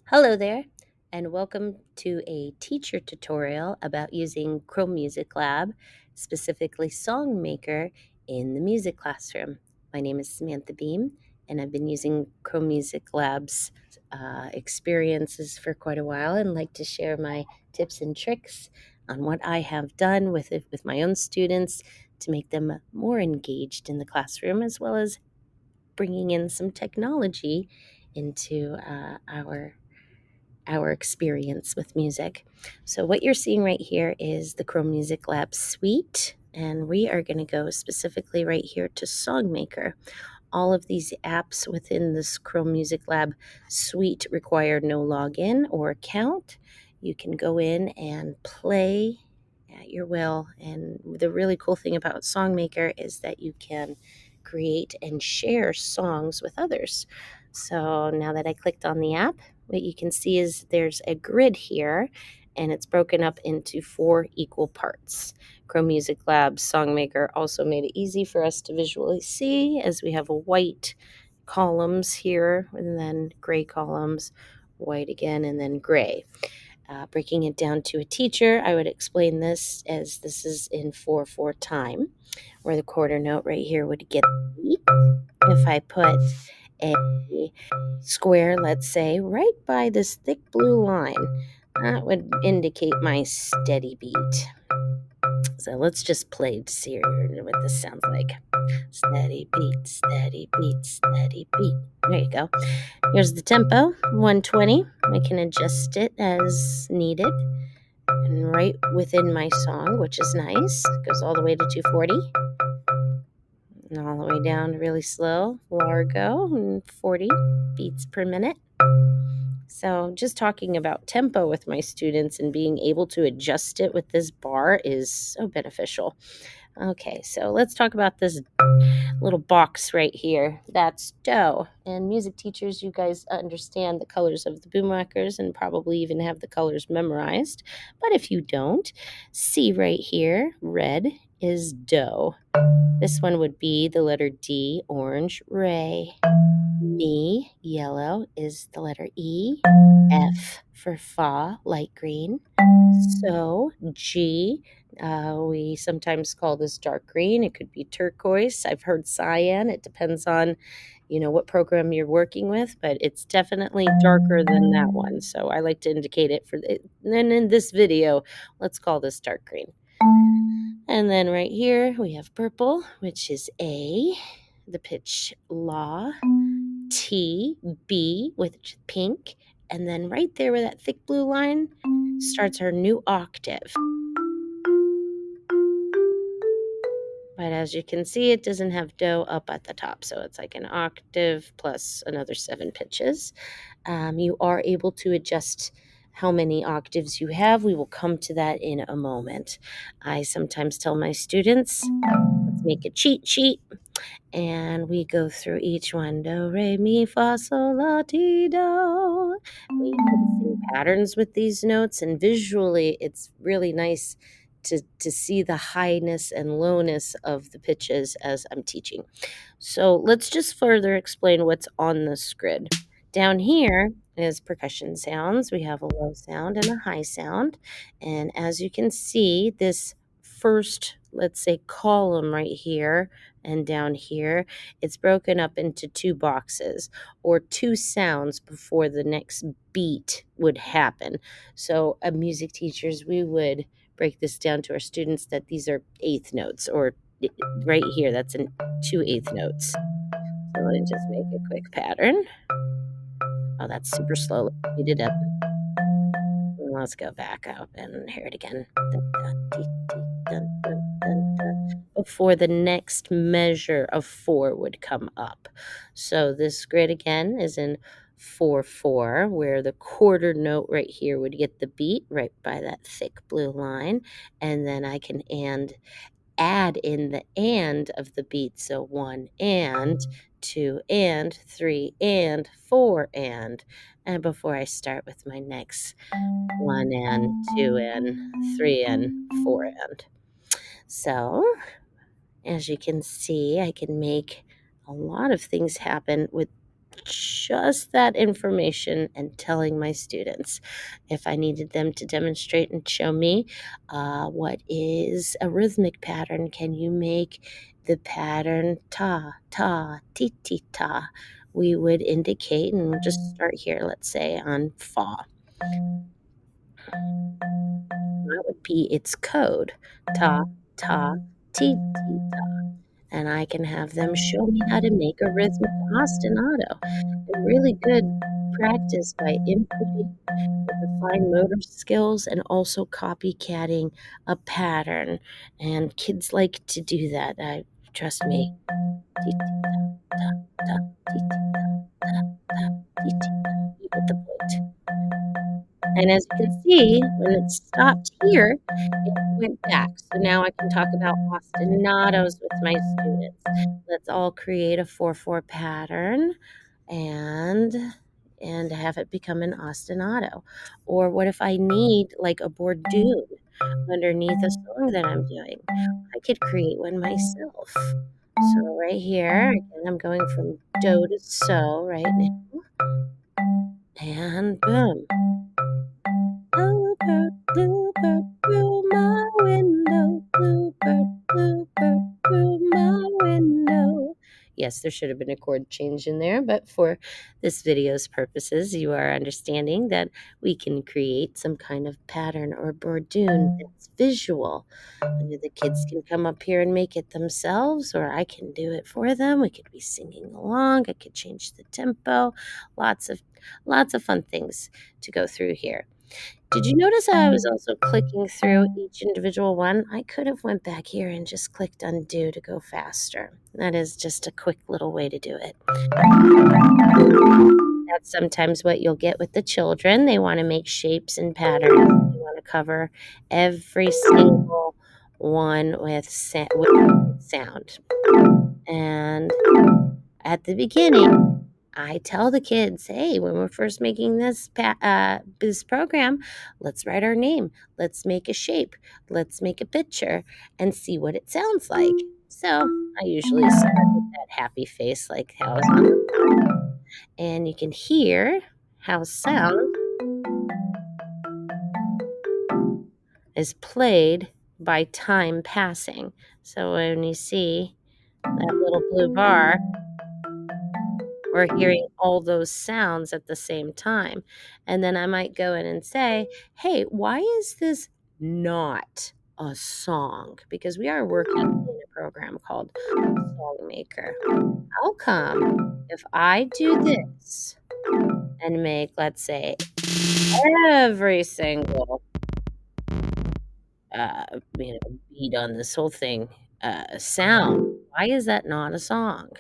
Hello there, and welcome to a teacher tutorial about using Chrome Music Lab, specifically SongMaker, in the music classroom. My name is Samantha Beam, and I've been using Chrome Music Lab's experiences for quite a while and like to share my tips and tricks on what I have done with it with my own students to make them more engaged in the classroom, as well as bringing in some technology into our experience with music. So what you're seeing right here is the Chrome Music Lab suite, and we are going to go specifically right here to SongMaker. All of these apps within this Chrome Music Lab suite require no login or account. You can go in and play at your will, and the really cool thing about SongMaker is that you can create and share songs with others. So now that I clicked on the app, what you can see is there's a grid here, and it's broken up into 4 equal parts. Chrome Music Lab SongMaker also made it easy for us to visually see, as we have white columns here and then gray columns, white again, and then gray. Breaking it down to a teacher, I would explain this as this is in 4/4 time, where the quarter note right here would get the beat. If I put a square, let's say, right by this thick blue line, that would indicate my steady beat. So let's just play to see what this sounds like. Steady beat, steady beat, steady beat. There you go. Here's the tempo, 120. I can adjust it as needed and right within my song, which is nice. It goes all the way to 240 and all the way down to really slow, largo, and 40 beats per minute. So just talking about tempo with my students and being able to adjust it with this bar is so beneficial. Okay, so let's talk about this little box right here. That's do. And music teachers, you guys understand the colors of the boomwhackers and probably even have the colors memorized. But if you don't, C right here, red, is do. This one would be the letter D, orange, re. Mi, yellow, is the letter E. F for fa, light green. So, G, we sometimes call this dark green. It could be turquoise. I've heard cyan. It depends on, what program you're working with, but it's definitely darker than that one. So I like to indicate it for the, and then in this video, let's call this dark green. And then right here we have purple, which is A, the pitch la, T, B, which pink, and then right there where that thick blue line starts our new octave. But as you can see, it doesn't have do up at the top, so it's like an octave plus another 7 pitches. You are able to adjust how many octaves you have. We will come to that in a moment. I sometimes tell my students, let's make a cheat sheet, and we go through each one. Do, re, mi, fa, sol, la, ti, do. We can sing patterns with these notes, and visually, it's really nice to see the highness and lowness of the pitches as I'm teaching. So let's just further explain what's on this grid. Down here is percussion sounds. We have a low sound and a high sound. And as you can see, this first, let's say, column right here and down here, it's broken up into 2 boxes or 2 sounds before the next beat would happen. So, music teachers, we would break this down to our students that these are eighth notes, or right here, that's in 2 eighth notes. So let me just make a quick pattern. Oh, that's super slow. Let's speed it up. Let's go back up and hear it again. Dun, dun, dee, dee, dun, dun, dun, dun, before the next measure of 4 would come up. So this grid again is in 4/4, where the quarter note right here would get the beat right by that thick blue line, and then I can add in the and of the beat. So 1 and, 2 and, 3 and, 4 and. And before I start with my next 1 and, 2 and, 3 and, 4 and. So, as you can see, I can make a lot of things happen with just that information and telling my students. If I needed them to demonstrate and show me what is a rhythmic pattern, can you make the pattern ta, ta, ti, ti, ta? We would indicate, and we'll just start here, let's say on fa. That would be its code. Ta, ta, ti, ti, ta. And I can have them show me how to make a rhythmic ostinato. And really good practice by inputting with the fine motor skills and also copycatting a pattern. And kids like to do that. Trust me. Ti, ti, ta, ta, ta, ti, ti, ta, ta, ta, ti, ti, ta. You get the point. And as you can see, when it stopped here, it went back. So now I can talk about ostinatos with my students. Let's all create a 4/4 pattern and have it become an ostinato. Or what if I need like a bordoon underneath a song that I'm doing? I could create one myself. So right here, again, I'm going from do to so right now. And boom. Bluebird, bluebird, through my window. Bluebird, bluebird, through my window. Yes, there should have been a chord change in there, but for this video's purposes, you are understanding that we can create some kind of pattern or bordoon that's visual. Either the kids can come up here and make it themselves, or I can do it for them. We could be singing along. I could change the tempo. Lots of fun things to go through here. Did you notice how I was also clicking through each individual one? I could have went back here and just clicked undo to go faster. That is just a quick little way to do it. That's sometimes what you'll get with the children. They want to make shapes and patterns. They want to cover every single one with sound. And at the beginning, I tell the kids, hey, when we're first making this program, let's write our name. Let's make a shape. Let's make a picture and see what it sounds like. So I usually start with that happy face like how it's on the front. And you can hear how sound is played by time passing. So when you see that little blue bar, we're hearing all those sounds at the same time. And then I might go in and say, hey, why is this not a song? Because we are working in a program called Songmaker. How come if I do this and make, let's say, every single beat on this whole thing sound, why is that not a song?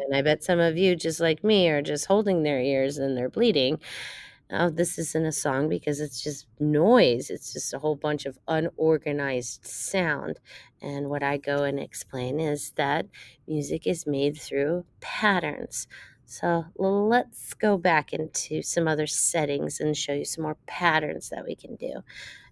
And I bet some of you, just like me, are just holding their ears and they're bleeding. Oh, this isn't a song because it's just noise. It's just a whole bunch of unorganized sound. And what I go and explain is that music is made through patterns. So let's go back into some other settings and show you some more patterns that we can do.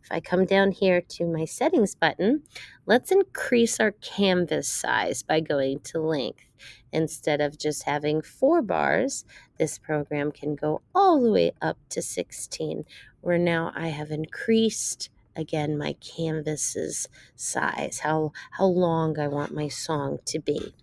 If I come down here to my settings button, let's increase our canvas size by going to length. Instead of just having 4 bars, this program can go all the way up to 16, where now I have increased, again, my canvas's size, how long I want my song to be.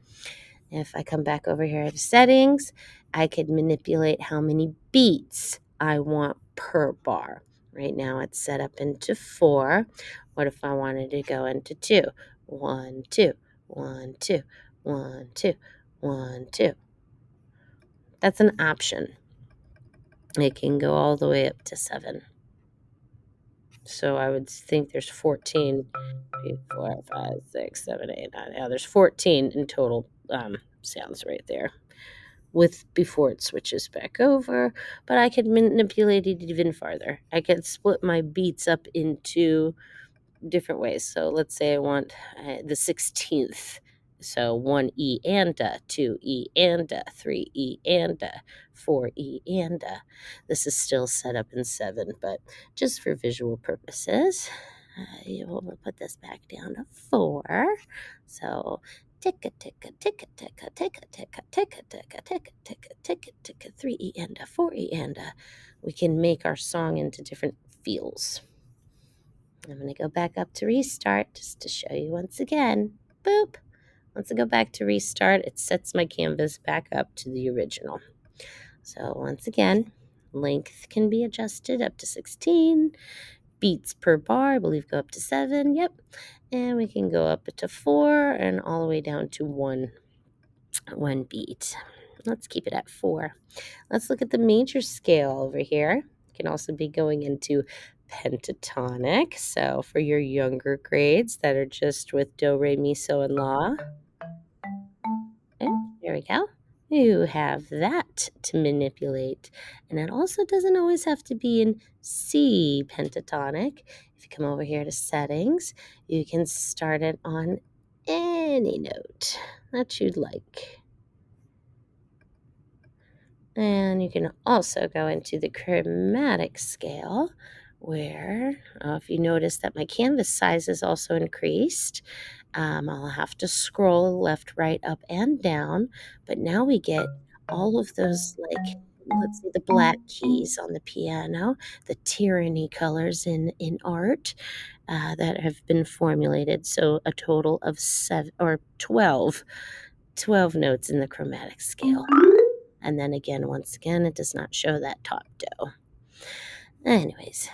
If I come back over here to settings, I could manipulate how many beats I want per bar. Right now it's set up into 4. What if I wanted to go into 2? 1, 2, 1, 2, 1, 2, 1, 2. That's an option. It can go all the way up to 7. So I would think there's 14, 3, 4, 5, 6, 7, 8, 9. Yeah, there's 14 in total sounds right there. Before it switches back over, but I could manipulate it even farther. I could split my beats up into different ways. So let's say I want the 16th. So 1 E and a, 2 E and a, 3 E and a, 4 E and a. This is still set up in 7, but just for visual purposes, We'll put this back down to 4. So ticka ticka ticka ticka ticka ticka ticka ticka ticka ticka ticka ticka 3 and a 4 and a. We can make our song into different feels. I'm going to go back up to restart just to show you once again. Boop. Once I go back to restart, it sets my canvas back up to the original. So once again, length can be adjusted up to 16. Beats per bar, I believe, go up to 7. Yep. And we can go up to 4 and all the way down to one beat. Let's keep it at 4. Let's look at the major scale over here. It can also be going into pentatonic. So for your younger grades that are just with do, re, mi, so, and la. Okay, there we go. You have that to manipulate. And it also doesn't always have to be in C pentatonic. If you come over here to settings, you can start it on any note that you'd like. And you can also go into the chromatic scale where, if you notice that my canvas size is also increased, I'll have to scroll left, right, up, and down. But now we get all of those, like, let's see, the black keys on the piano, the tyranny colors in art that have been formulated. So a total of 12 notes in the chromatic scale. And then again, once again, it does not show that top do. Anyways,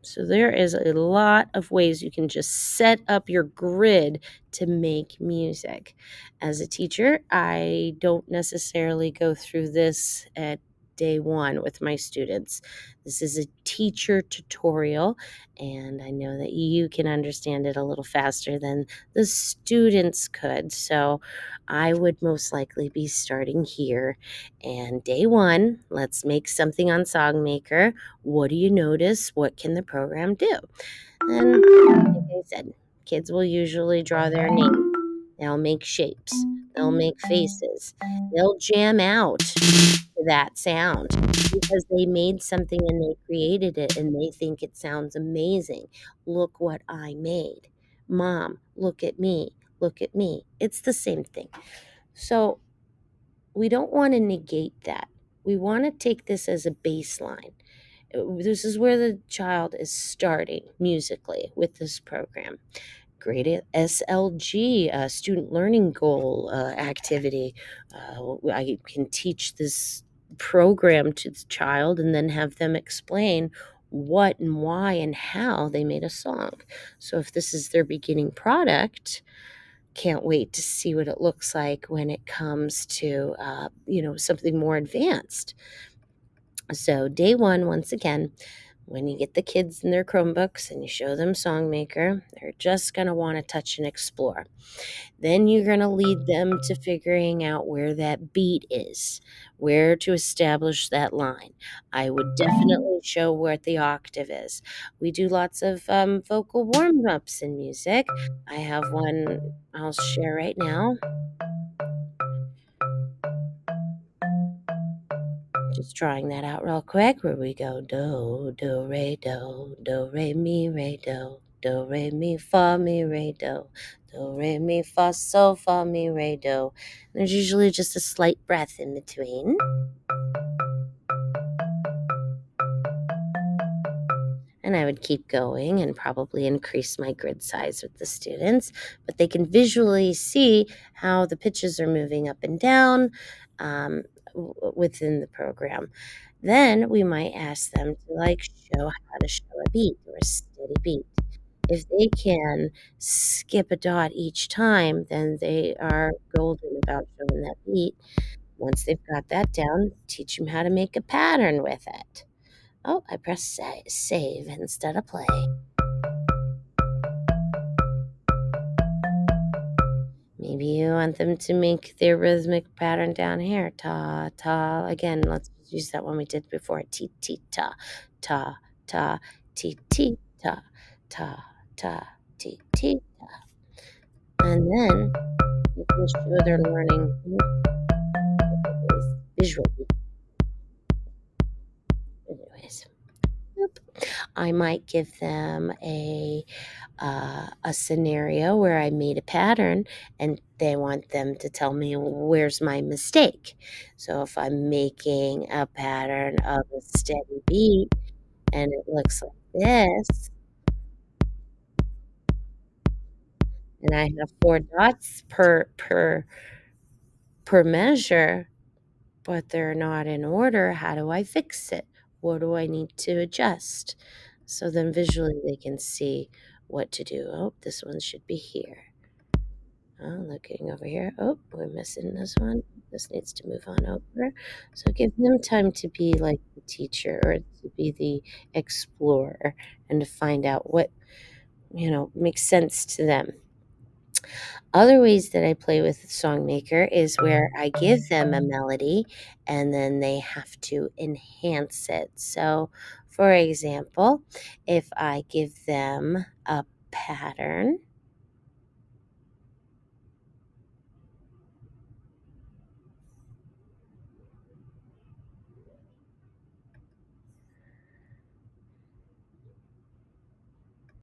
so there is a lot of ways you can just set up your grid to make music. As a teacher, I don't necessarily go through this at day 1 with my students. This is a teacher tutorial, and I know that you can understand it a little faster than the students could. So I would most likely be starting here. And day 1, let's make something on SongMaker. What do you notice? What can the program do? And like I said, kids will usually draw their name. They'll make shapes. They'll make faces. They'll jam out to that sound because they made something and they created it and they think it sounds amazing. Look what I made. Mom, look at me. Look at me. It's the same thing. So we don't want to negate that. We want to take this as a baseline. This is where the child is starting musically with this program. Great SLG, student learning goal activity. I can teach this program to the child and then have them explain what and why and how they made a song. So if this is their beginning product, can't wait to see what it looks like when it comes to something more advanced. So day 1, once again, when you get the kids in their Chromebooks and you show them SongMaker, they're just going to want to touch and explore. Then you're going to lead them to figuring out where that beat is, where to establish that line. I would definitely show what the octave is. We do lots of vocal warm-ups in music. I have one I'll share right now. Just drawing that out real quick, where we go do, re, mi, re, do, re, mi, fa, sol, fa, mi, re, do. And there's usually just a slight breath in between. And I would keep going and probably increase my grid size with the students, but they can visually see how the pitches are moving up and down within the program. Then we might ask them to show how to show a beat or a steady beat. If they can skip a dot each time, then they are golden about showing that beat. Once they've got that down, teach them how to make a pattern with it. Oh, I pressed save instead of play. Maybe you want them to make their rhythmic pattern down here. Ta, ta. Again, let's use that one we did before. Ti, ti, ta, ta, ta, ti, ti, ta, ta, ta, ti, ti, ta. And then you can show they're learning visually. Anyways. Yep. I might give them a scenario where I made a pattern and they want them to tell me where's my mistake. So if I'm making a pattern of a steady beat and it looks like this, and I have 4 dots per measure, but they're not in order, how do I fix it? What do I need to adjust? So then visually they can see what to do. Oh, this one should be here. Oh, looking over here. Oh, we're missing this one. This needs to move on over. So give them time to be like the teacher or to be the explorer and to find out what, makes sense to them. Other ways that I play with Songmaker is where I give them a melody and then they have to enhance it. So, for example, if I give them a pattern